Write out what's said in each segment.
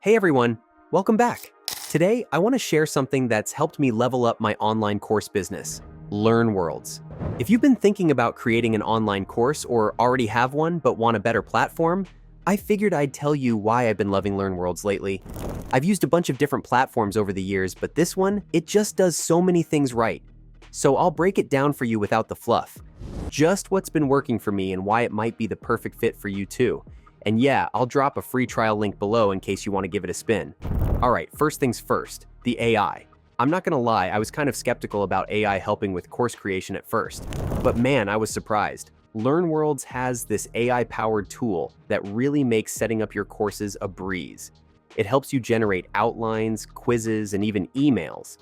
Hey everyone, welcome back. Today, I want to share something that's helped me level up my online course business, Learnworlds. If you've been thinking about creating an online course or already have one but want a better platform, I figured I'd tell you why I've been loving Learnworlds lately. I've used a bunch of different platforms over the years, but this one, it just does so many things right. So I'll break it down for you without the fluff. Just what's been working for me and why it might be the perfect fit for you too. And yeah, I'll drop a free trial link below in case you want to give it a spin. All right, first things first, the AI. I'm not gonna lie, I was kind of skeptical about AI helping with course creation at first. But man, I was surprised. Learnworlds has this AI-powered tool that really makes setting up your courses a breeze. It helps you generate outlines, quizzes, and even emails.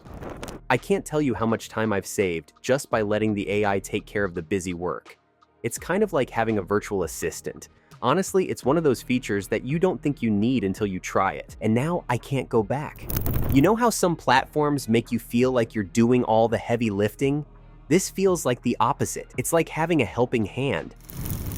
I can't tell you how much time I've saved just by letting the AI take care of the busy work. It's kind of like having a virtual assistant. Honestly, it's one of those features that you don't think you need until you try it, and now I can't go back. You know how some platforms make you feel like you're doing all the heavy lifting? This feels like the opposite. It's like having a helping hand.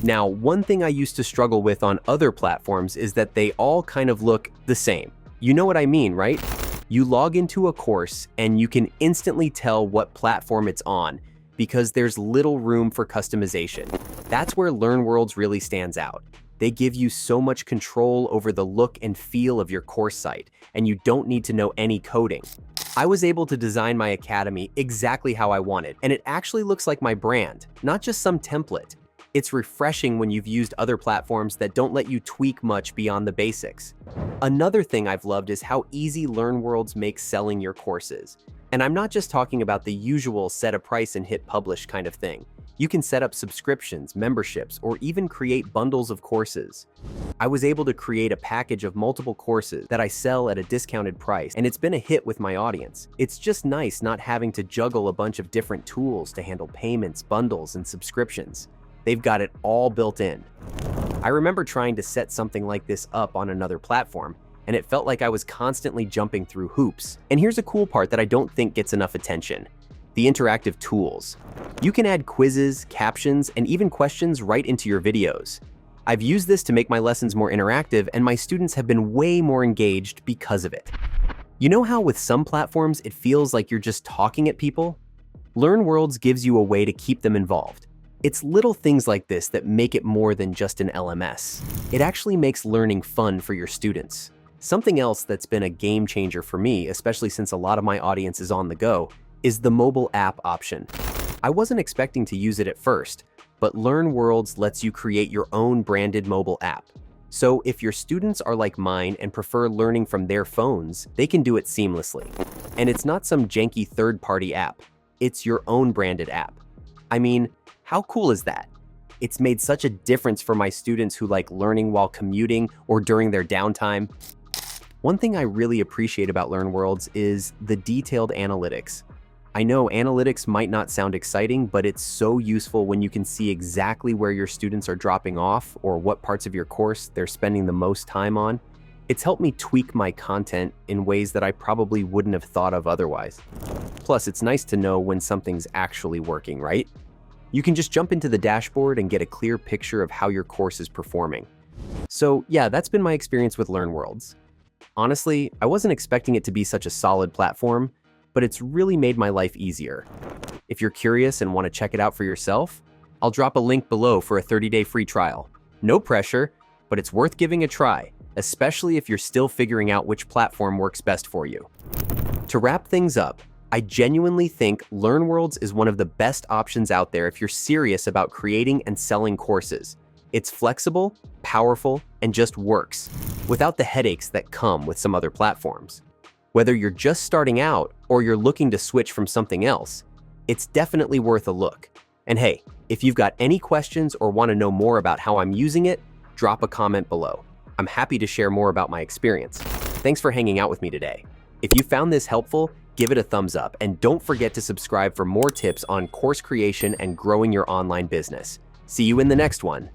Now, one thing I used to struggle with on other platforms is that they all kind of look the same. You know what I mean, right? You log into a course and you can instantly tell what platform it's on because there's little room for customization. That's where Learnworlds really stands out. They give you so much control over the look and feel of your course site, and you don't need to know any coding. I was able to design my academy exactly how I wanted, and it actually looks like my brand, not just some template. It's refreshing when you've used other platforms that don't let you tweak much beyond the basics. Another thing I've loved is how easy Learnworlds makes selling your courses. And I'm not just talking about the usual set a price and hit publish kind of thing. You can set up subscriptions, memberships, or even create bundles of courses. I was able to create a package of multiple courses that I sell at a discounted price, and it's been a hit with my audience. It's just nice not having to juggle a bunch of different tools to handle payments, bundles, and subscriptions. They've got it all built in. I remember trying to set something like this up on another platform, and it felt like I was constantly jumping through hoops. And here's a cool part that I don't think gets enough attention: the interactive tools. You can add quizzes, captions, and even questions right into your videos. I've used this to make my lessons more interactive, and my students have been way more engaged because of it. You know how with some platforms it feels like you're just talking at people? Learnworlds gives you a way to keep them involved. It's little things like this that make it more than just an LMS. It actually makes learning fun for your students. Something else that's been a game changer for me, especially since a lot of my audience is on the go, is the mobile app option. I wasn't expecting to use it at first, but Learnworlds lets you create your own branded mobile app. So if your students are like mine and prefer learning from their phones, they can do it seamlessly. And it's not some janky third-party app. It's your own branded app. I mean, how cool is that? It's made such a difference for my students who like learning while commuting or during their downtime. One thing I really appreciate about Learnworlds is the detailed analytics. I know analytics might not sound exciting, but it's so useful when you can see exactly where your students are dropping off or what parts of your course they're spending the most time on. It's helped me tweak my content in ways that I probably wouldn't have thought of otherwise. Plus, it's nice to know when something's actually working, right? You can just jump into the dashboard and get a clear picture of how your course is performing. So yeah, that's been my experience with Learnworlds. Honestly, I wasn't expecting it to be such a solid platform, but it's really made my life easier. If you're curious and want to check it out for yourself, I'll drop a link below for a 30-day free trial. No pressure, but it's worth giving a try, especially if you're still figuring out which platform works best for you. To wrap things up, I genuinely think Learnworlds is one of the best options out there if you're serious about creating and selling courses. It's flexible, powerful, and just works, without the headaches that come with some other platforms. Whether you're just starting out or you're looking to switch from something else, it's definitely worth a look. And hey, if you've got any questions or want to know more about how I'm using it, drop a comment below. I'm happy to share more about my experience. Thanks for hanging out with me today. If you found this helpful, give it a thumbs up and don't forget to subscribe for more tips on course creation and growing your online business. See you in the next one.